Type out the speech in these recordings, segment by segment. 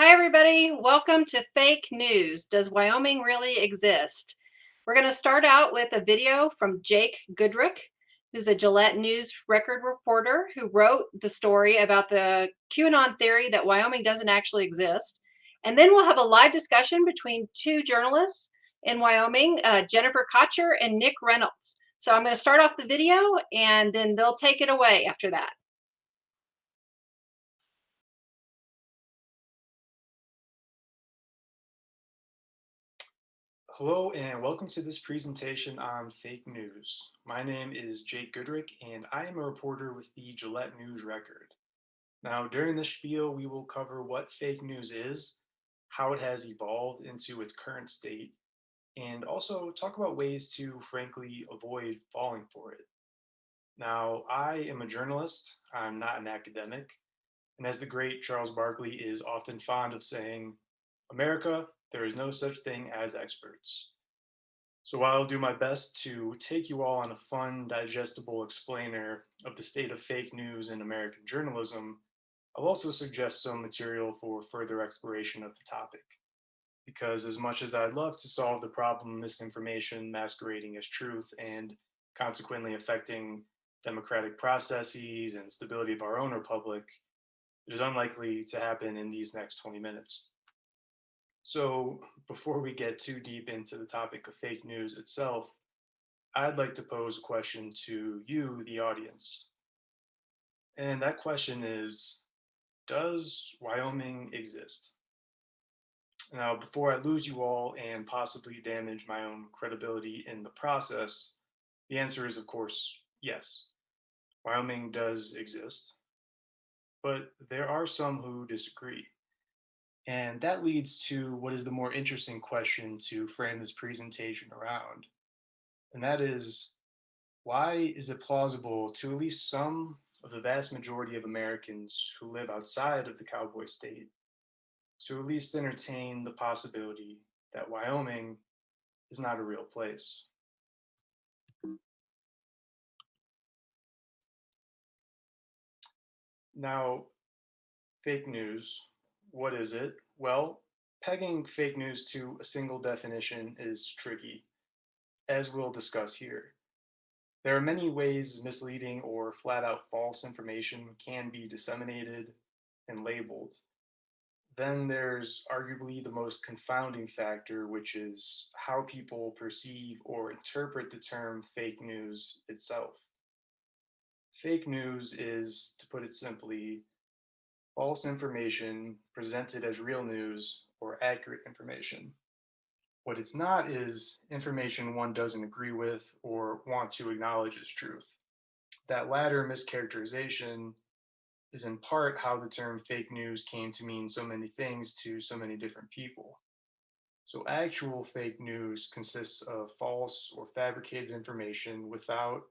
Hi, everybody. Welcome to Fake News. Does Wyoming really exist? We're going to start out with a video from Jake Goodrick, who's a Gillette News record reporter who wrote the story about the QAnon theory that Wyoming doesn't actually exist. And then we'll have a live discussion between two journalists in Wyoming, Jennifer Kocher and Nick Reynolds. So I'm going to start off the video and then they'll take it away after that. Hello and welcome to this presentation on fake news. My name is Jake Goodrick and I am a reporter with the Gillette News Record. Now, during this spiel, we will cover what fake news is, how it has evolved into its current state, and also talk about ways to frankly avoid falling for it. Now, I am a journalist, I'm not an academic, and as the great Charles Barkley is often fond of saying, America, there is no such thing as experts. So while I'll do my best to take you all on a fun, digestible explainer of the state of fake news in American journalism, I'll also suggest some material for further exploration of the topic. Because as much as I'd love to solve the problem of misinformation masquerading as truth and consequently affecting democratic processes and stability of our own republic, it is unlikely to happen in these next 20 minutes. So, before we get too deep into the topic of fake news itself, I'd like to pose a question to you, the audience. And that question is, does Wyoming exist? Now, before I lose you all and possibly damage my own credibility in the process, the answer is, of course, yes. Wyoming does exist, but there are some who disagree. And that leads to what is the more interesting question to frame this presentation around. And that is, why is it plausible to at least some of the vast majority of Americans who live outside of the cowboy state to at least entertain the possibility that Wyoming is not a real place? Now, fake news, what is it? Well, pegging fake news to a single definition is tricky, as we'll discuss here. There are many ways misleading or flat out false information can be disseminated and labeled. Then there's arguably the most confounding factor, which is how people perceive or interpret the term fake news itself. Fake news is, to put it simply, false information presented as real news or accurate information. What it's not is information one doesn't agree with or want to acknowledge as truth. That latter mischaracterization is in part how the term fake news came to mean so many things to so many different people. So, actual fake news consists of false or fabricated information without,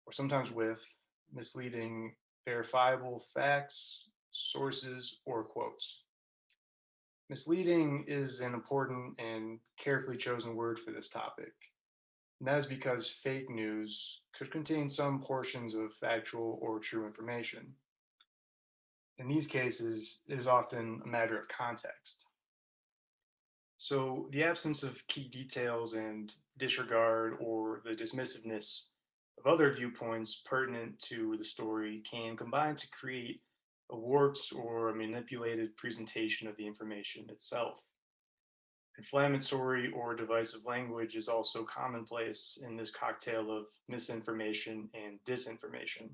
or sometimes with, misleading, verifiable facts, sources, or quotes. Misleading is an important and carefully chosen word for this topic. And that is because fake news could contain some portions of factual or true information. In these cases, it is often a matter of context. So, the absence of key details and disregard or the dismissiveness of other viewpoints pertinent to the story can combine to create a warped or a manipulated presentation of the information itself. Inflammatory or divisive language is also commonplace in this cocktail of misinformation and disinformation.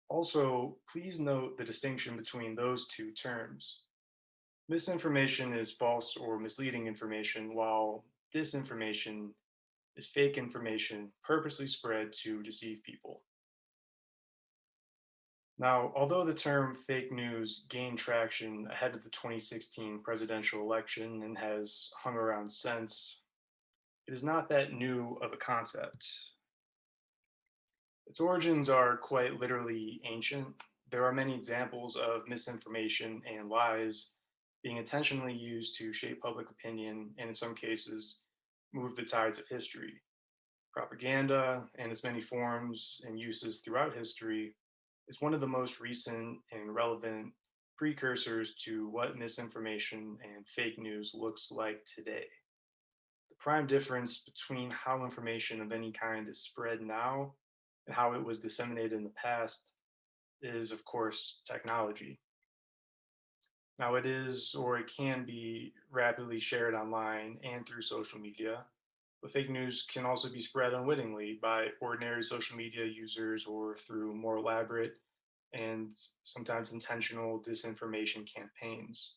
Also, please note the distinction between those two terms. Misinformation is false or misleading information, while disinformation is fake information purposely spread to deceive people. Now, although the term fake news gained traction ahead of the 2016 presidential election and has hung around since, it is not that new of a concept. Its origins are quite literally ancient. There are many examples of misinformation and lies being intentionally used to shape public opinion and, in some cases, move the tides of history. Propaganda, and its many forms and uses throughout history, is one of the most recent and relevant precursors to what misinformation and fake news looks like today. The prime difference between how information of any kind is spread now and how it was disseminated in the past is, of course, technology. Now, it is or it can be rapidly shared online and through social media, but fake news can also be spread unwittingly by ordinary social media users or through more elaborate and sometimes intentional disinformation campaigns.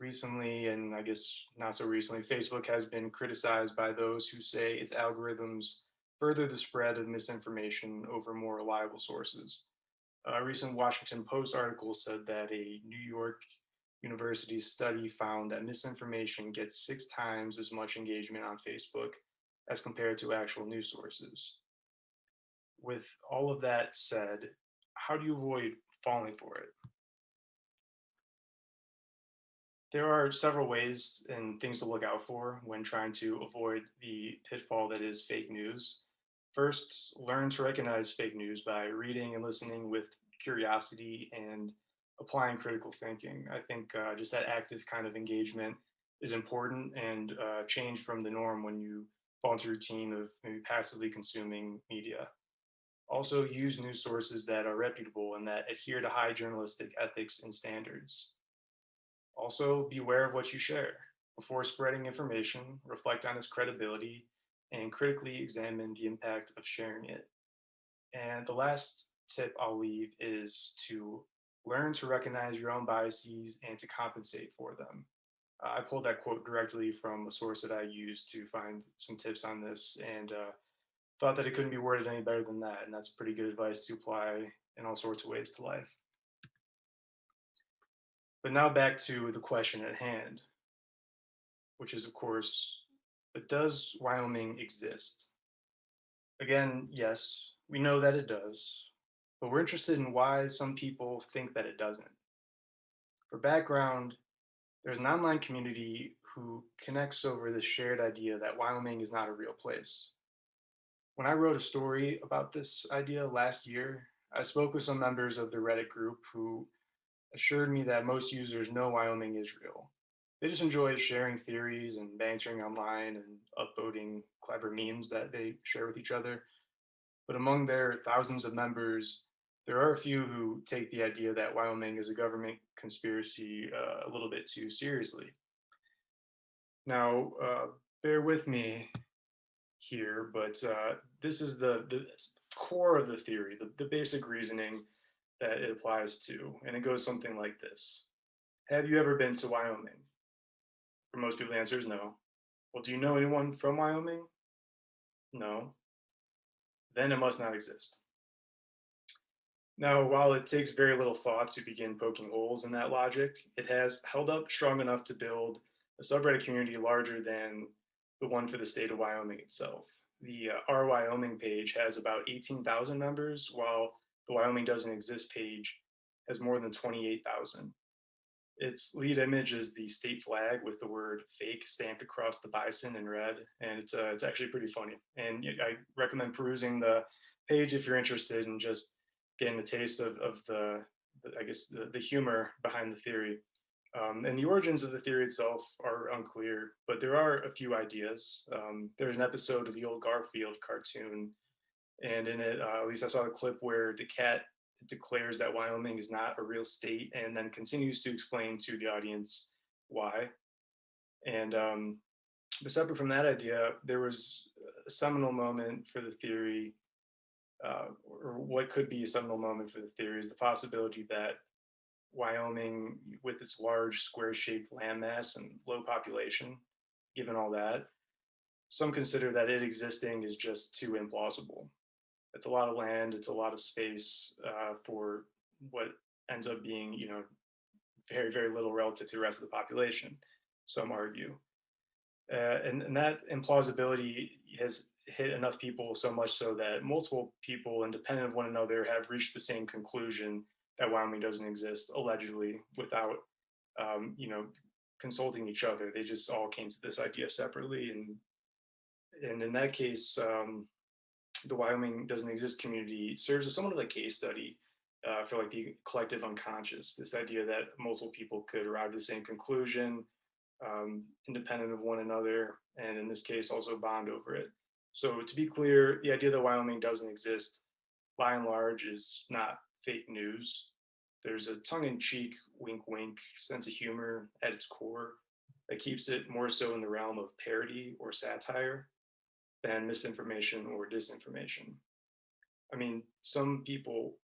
Recently, and I guess not so recently, Facebook has been criticized by those who say its algorithms further the spread of misinformation over more reliable sources. A recent Washington Post article said that a New York University study found that misinformation gets 6 times as much engagement on Facebook as compared to actual news sources. With all of that said, how do you avoid falling for it? There are several ways and things to look out for when trying to avoid the pitfall that is fake news. First, learn to recognize fake news by reading and listening with curiosity and applying critical thinking. I think just that active kind of engagement is important and change from the norm when you fall into a routine of maybe passively consuming media. Also, use news sources that are reputable and that adhere to high journalistic ethics and standards. Also, beware of what you share. Before spreading information, reflect on its credibility and critically examine the impact of sharing it. And the last tip I'll leave is to learn to recognize your own biases and to compensate for them. I pulled that quote directly from a source that I used to find some tips on this and thought that it couldn't be worded any better than that. And that's pretty good advice to apply in all sorts of ways to life. But now back to the question at hand, which is, of course, but does Wyoming exist? Again, yes, we know that it does, but we're interested in why some people think that it doesn't. For background, there's an online community who connects over the shared idea that Wyoming is not a real place. When I wrote a story about this idea last year, I spoke with some members of the Reddit group who assured me that most users know Wyoming is real. They just enjoy sharing theories and bantering online and upvoting clever memes that they share with each other. But among their thousands of members, there are a few who take the idea that Wyoming is a government conspiracy a little bit too seriously. Now, bear with me here, but this is the core of the theory, the basic reasoning that it applies to, and it goes something like this. Have you ever been to Wyoming? For most people, the answer is no. Well, do you know anyone from Wyoming? No. Then it must not exist. Now, while it takes very little thought to begin poking holes in that logic, it has held up strong enough to build a subreddit community larger than the one for the state of Wyoming itself. The Our Wyoming page has about 18,000 members, while the Wyoming Doesn't Exist page has more than 28,000. Its lead image is the state flag with the word fake stamped across the bison in red, and it's actually pretty funny. And I recommend perusing the page if you're interested in just getting the taste of I guess, the humor behind the theory. And the origins of the theory itself are unclear, but there are a few ideas. There's an episode of the old Garfield cartoon, and in it, at least I saw the clip where the cat declares that Wyoming is not a real state and then continues to explain to the audience why. And but separate from that idea, there was a seminal moment for the theory, or what could be a seminal moment for the theory is the possibility that Wyoming, with its large square shaped landmass and low population, given all that, some consider that it existing is just too implausible. It's a lot of land, it's a lot of space for what ends up being, very, very little relative to the rest of the population, some argue. And that implausibility has hit enough people so much so that multiple people, independent of one another, have reached the same conclusion that Wyoming doesn't exist, allegedly, without, you know, consulting each other. They just all came to this idea separately, and in that case, the Wyoming doesn't exist community serves as somewhat of a case study for like the collective unconscious, this idea that multiple people could arrive at the same conclusion, independent of one another, and in this case also bond over it. So to be clear, the idea that Wyoming doesn't exist by and large is not fake news. There's a tongue-in-cheek, wink-wink sense of humor at its core that keeps it more so in the realm of parody or satire than misinformation or disinformation. I mean, some people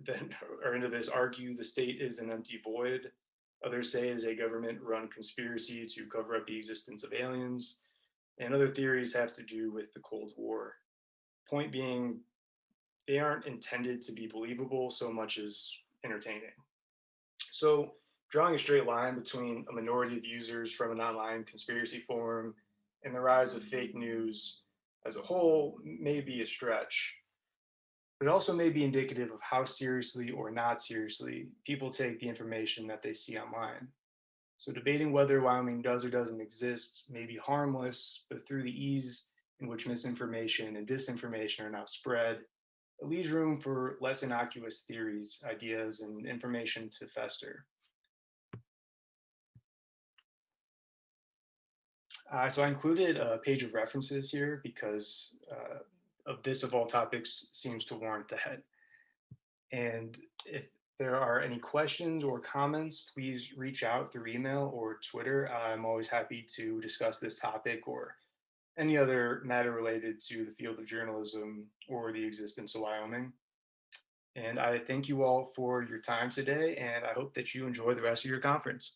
that are into this argue the state is an empty void. Others say it's a government run conspiracy to cover up the existence of aliens. And other theories have to do with the Cold War. Point being, they aren't intended to be believable so much as entertaining. So, drawing a straight line between a minority of users from an online conspiracy forum and the rise of fake news as a whole may be a stretch. But it also may be indicative of how seriously or not seriously people take the information that they see online. So, debating whether Wyoming does or doesn't exist may be harmless, but through the ease in which misinformation and disinformation are now spread, it leaves room for less innocuous theories, ideas, and information to fester. So I included a page of references here because of this, of all topics, seems to warrant the head. And if there are any questions or comments, please reach out through email or Twitter. I'm always happy to discuss this topic or any other matter related to the field of journalism or the existence of Wyoming. And I thank you all for your time today, and I hope that you enjoy the rest of your conference.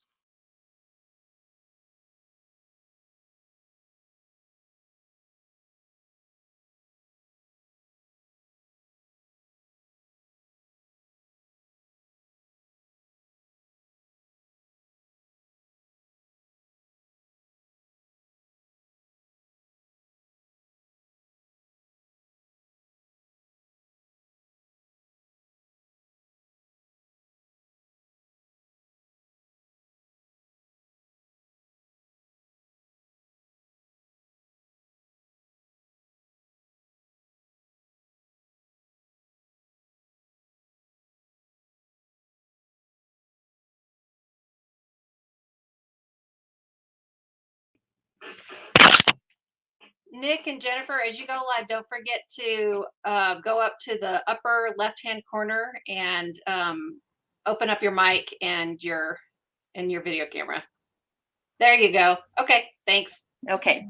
Nick and Jennifer, as you go live, don't forget to go up to the upper left-hand corner and open up your mic and your video camera. There you go. Okay, thanks. Okay.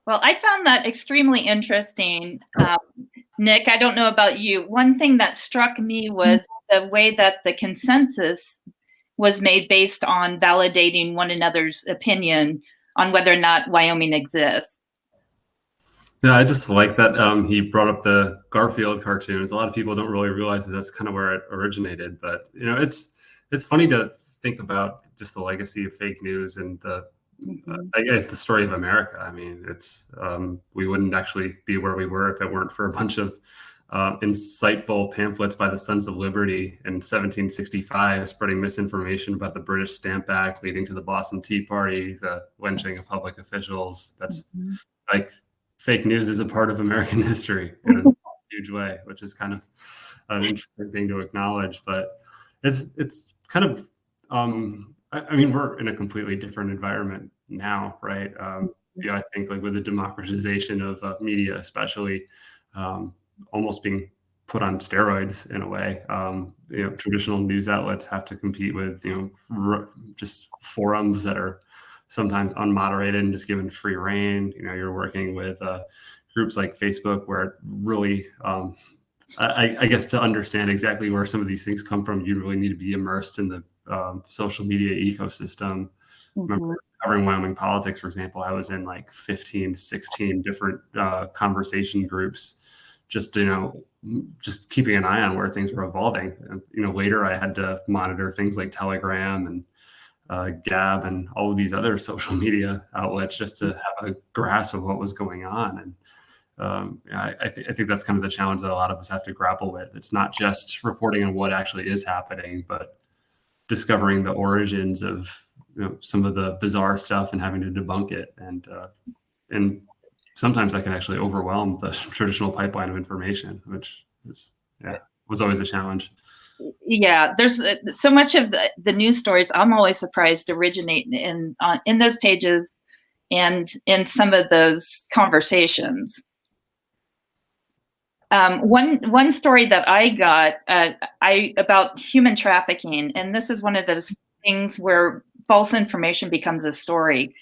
Well, I found that extremely interesting. Nick, I don't know about you. One thing that struck me was the way that the consensus was made based on validating one another's opinion on whether or not Wyoming exists. Yeah, I just like that he brought up the Garfield cartoons. A lot of people don't really realize that that's kind of where it originated. But you know, it's funny to think about just the legacy of fake news and the I guess the story of America. I mean, it's we wouldn't actually be where we were if it weren't for a bunch of insightful pamphlets by the Sons of Liberty in 1765, spreading misinformation about the British Stamp Act, leading to the Boston Tea Party, the lynching of public officials. That's like fake news is a part of American history in a huge way, which is kind of an interesting thing to acknowledge. But it's kind of I mean, we're in a completely different environment now, right? I think like with the democratization of media, especially, almost being put on steroids in a way. Traditional news outlets have to compete with just forums that are sometimes unmoderated and just given free reign. You're working with groups like Facebook, where it really I guess to understand exactly where some of these things come from, you really need to be immersed in the social media ecosystem. Remember covering Wyoming politics, for example, I was in like 15, 16 different conversation groups, just keeping an eye on where things were evolving. And, later I had to monitor things like Telegram and Gab and all of these other social media outlets just to have a grasp of what was going on. And I think that's kind of the challenge that a lot of us have to grapple with. It's not just reporting on what actually is happening, but discovering the origins of some of the bizarre stuff and having to debunk it. And sometimes that can actually overwhelm the traditional pipeline of information, which was always a challenge. Yeah, there's so much of the news stories I'm always surprised originate in those pages and in some of those conversations. One story that I got about human trafficking, and this is one of those things where false information becomes a story.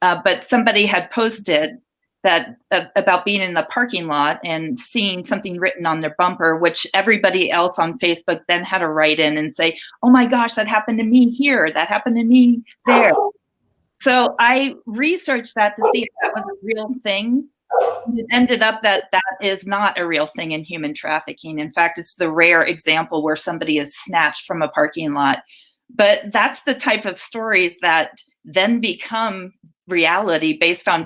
But somebody had posted that about being in the parking lot and seeing something written on their bumper, which everybody else on Facebook then had to write in and say, "Oh my gosh, that happened to me here. That happened to me there." So I researched that to see if that was a real thing. It ended up that is not a real thing in human trafficking. In fact, it's the rare example where somebody is snatched from a parking lot. But that's the type of stories that then become reality based on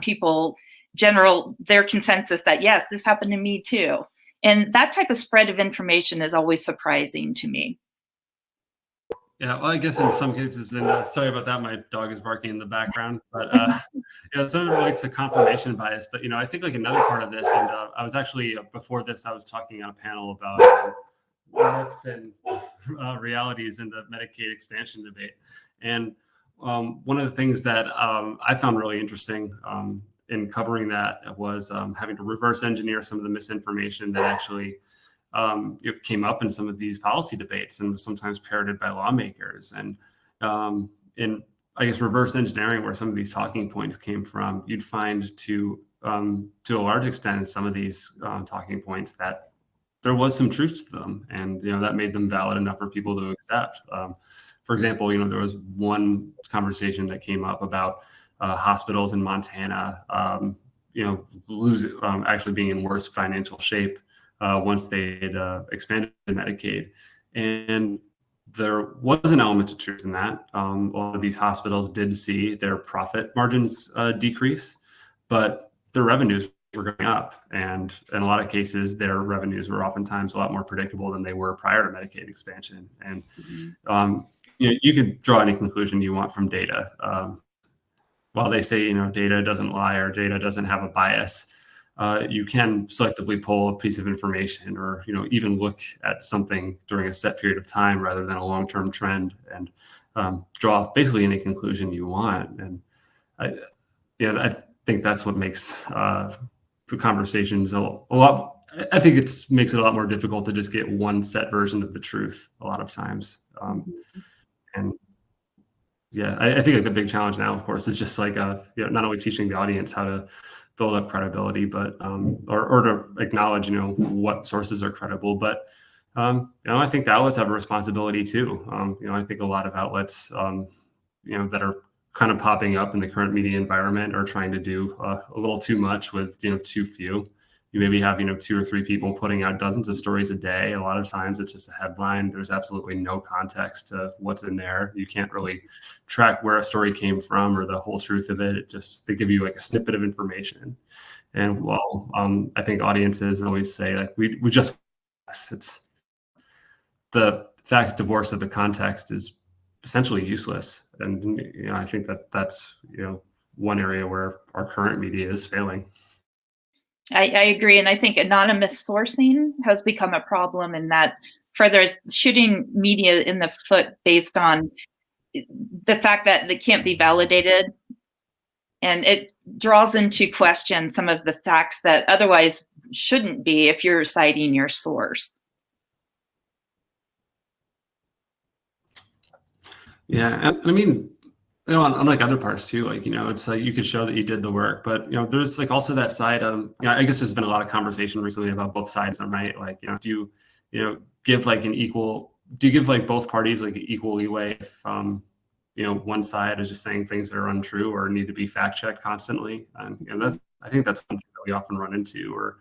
their consensus that, yes, this happened to me too. And that type of spread of information is always surprising to me. Yeah, well, I guess in some cases, and sorry about that, my dog is barking in the background, but some of it relates to confirmation bias. But I think like another part of this, and I was actually before this, I was talking on a panel about myths and realities in the Medicaid expansion debate, and one of the things that I found really interesting in covering that was having to reverse engineer some of the misinformation that actually it came up in some of these policy debates and was sometimes parroted by lawmakers. And in, I guess, reverse engineering where some of these talking points came from, you'd find to a large extent in some of these talking points that there was some truth to them, and that made them valid enough for people to accept. For example, there was one conversation that came up about hospitals in Montana, actually being in worse financial shape once they had expanded Medicaid. And there was an element of truth in that. A lot of these hospitals did see their profit margins decrease, but their revenues were going up. And in a lot of cases, their revenues were oftentimes a lot more predictable than they were prior to Medicaid expansion. And you could draw any conclusion you want from data. While they say, data doesn't lie or data doesn't have a bias, you can selectively pull a piece of information or, even look at something during a set period of time rather than a long-term trend and draw basically any conclusion you want. And I think that's what makes the conversations a lot. I think makes it a lot more difficult to just get one set version of the truth a lot of times. And yeah, I think like the big challenge now, of course, is just like not only teaching the audience how to build up credibility, but or to acknowledge what sources are credible. But I think the outlets have a responsibility too. I think a lot of outlets that are kind of popping up in the current media environment are trying to do a little too much with too few. You maybe have 2 or 3 people putting out dozens of stories a day. A lot of times it's just a headline. There's absolutely no context to what's in there. You can't really track where a story came from or the whole truth of it. They give you like a snippet of information. And while I think audiences always say like we just, it's the facts divorced of the context is essentially useless. And I think that's one area where our current media is failing. I agree. And I think anonymous sourcing has become a problem in that further shooting media in the foot based on the fact that it can't be validated. And it draws into question some of the facts that otherwise shouldn't be if you're citing your source. Yeah. And I mean, unlike other parts too, like, it's like you could show that you did the work, but, there's like also that side of, I guess there's been a lot of conversation recently about both sides, right? Like, do you give like do you give like both parties like equal leeway if, one side is just saying things that are untrue or need to be fact checked constantly? And I think that's one thing that we often run into, or,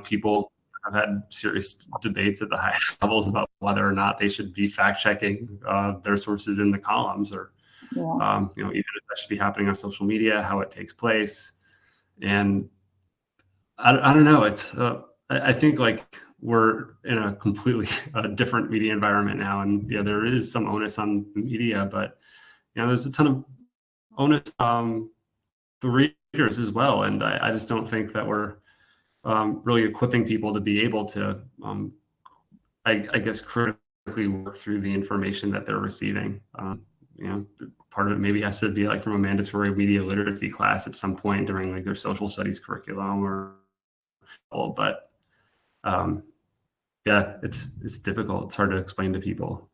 people have had serious debates at the highest levels about whether or not they should be fact checking their sources in the columns, or, even if that should be happening on social media, how it takes place. And I don't know. It's I think like we're in a completely different media environment now, and there is some onus on the media, but there's a ton of onus. The readers as well. And I just don't think that we're really equipping people to be able to, I guess, critically work through the information that they're receiving. You know, part of it maybe has to be like from a mandatory media literacy class at some point during like their social studies curriculum but yeah, it's difficult. It's hard to explain to people.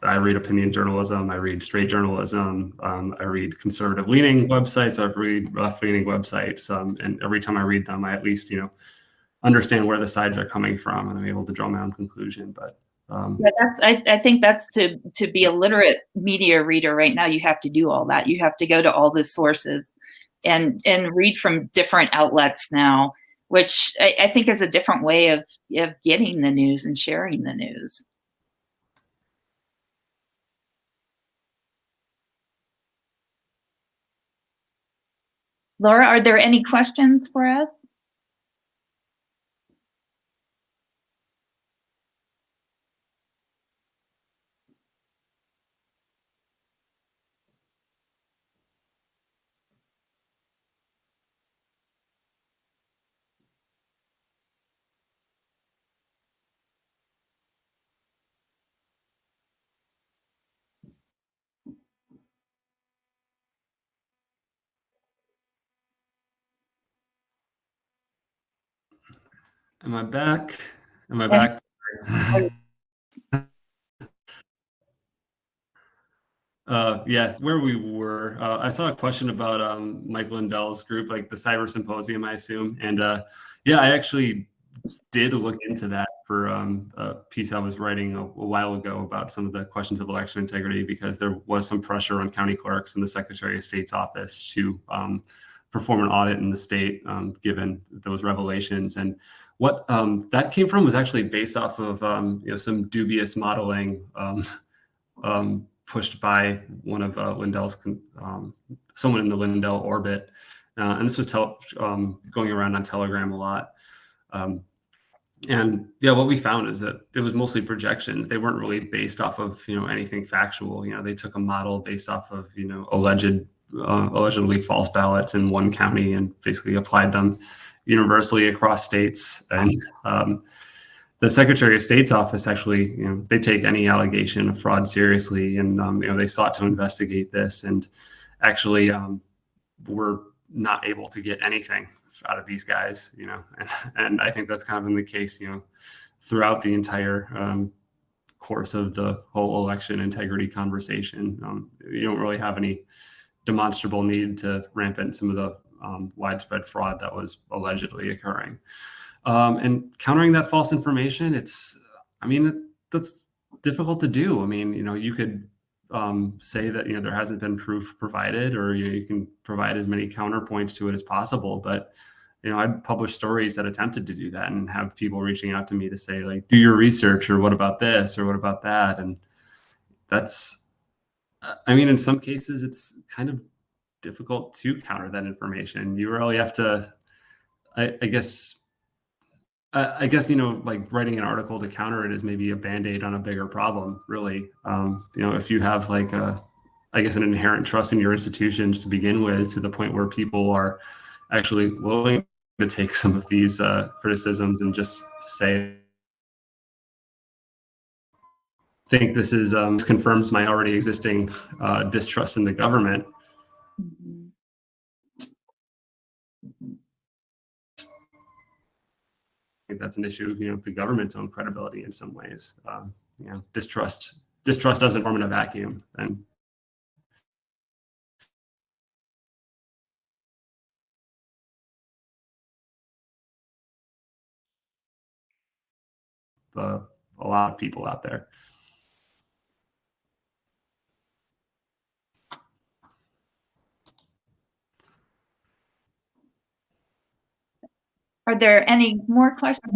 I read opinion journalism. I read straight journalism. I read conservative leaning websites. I read left leaning websites. And every time I read them, I at least, understand where the sides are coming from, and I'm able to draw my own conclusion. But yeah, I think that's to be a literate media reader right now. You have to do all that. You have to go to all the sources and read from different outlets now, which I think is a different way of getting the news and sharing the news. Laura, are there any questions for us? am I back? Am I back? Yeah, where we were. I saw a question about Mike Lindell's group, like the Cyber Symposium, I assume. And yeah, I actually did look into that for a piece I was writing a while ago about some of the questions of election integrity, because there was some pressure on county clerks and the Secretary of State's office to perform an audit in the state, given those revelations. And what that came from was actually based off of some dubious modeling pushed by one of Lindell's, someone in the Lindell orbit. And this was going around on Telegram a lot. And yeah, what we found is that it was mostly projections. They weren't really based off of anything factual. They took a model based off of allegedly false ballots in one county and basically applied them universally across states. And the Secretary of State's office actually, they take any allegation of fraud seriously, and they sought to investigate this, and actually were not able to get anything out of these guys, and I think that's kind of been the case, throughout the entire course of the whole election integrity conversation. You don't really have any demonstrable need to ramp in some of the widespread fraud that was allegedly occurring. And countering that false information, that's difficult to do. I mean, you could say that there hasn't been proof provided, or you can provide as many counterpoints to it as possible. But I'd publish stories that attempted to do that and have people reaching out to me to say, like, do your research, or what about this, or what about that? And that's, in some cases, it's kind of difficult to counter that information. You really have to, I guess, like writing an article to counter it is maybe a Band-Aid on a bigger problem, really. If you have like an inherent trust in your institutions to begin with, to the point where people are actually willing to take some of these criticisms and just say, think this confirms my already existing distrust in the government. Mm-hmm. I think that's an issue of the government's own credibility in some ways. Distrust doesn't form in a vacuum, and a lot of people out there. Are there any more questions?